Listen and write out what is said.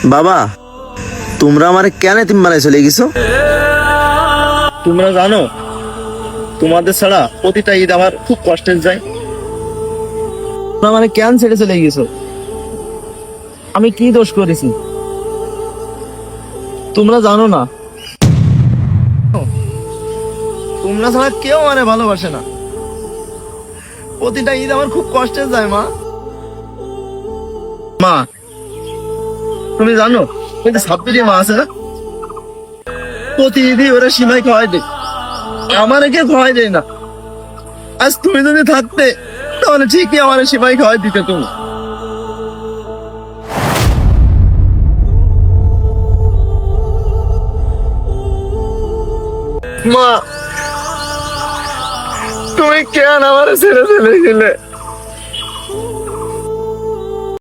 বাবা, তোমরা আমারে কেন এতিম বানাই চলে গেছো? তোমরা জানো তোমাদের ছাড়া প্রতিটা ঈদ আমার খুব কষ্টের যায়। তোমরা মানে কেন ছেড়ে চলে গেছো? আমি কি দোষ করেছি তোমরা জানো না? তোমরা ছাড়া কেউ মানে ভালোবাসে না। প্রতিটা ঈদ আমার খুব কষ্টের যায় মা। মা, তুমি জানো ওই যে সাব্বিরি মা আছে না, প্রতি ঈদই ওরা সীমাই খাওয়াই দেয়, আমার কে খাওয়াই দেয় না। আজ তুমি যদি থাকতে তাহলে ঠিকই আমার সীমাই খাওয়াই দিতে তুমি। মা, তুমি কেন আমার ছেড়ে চলে গেলে?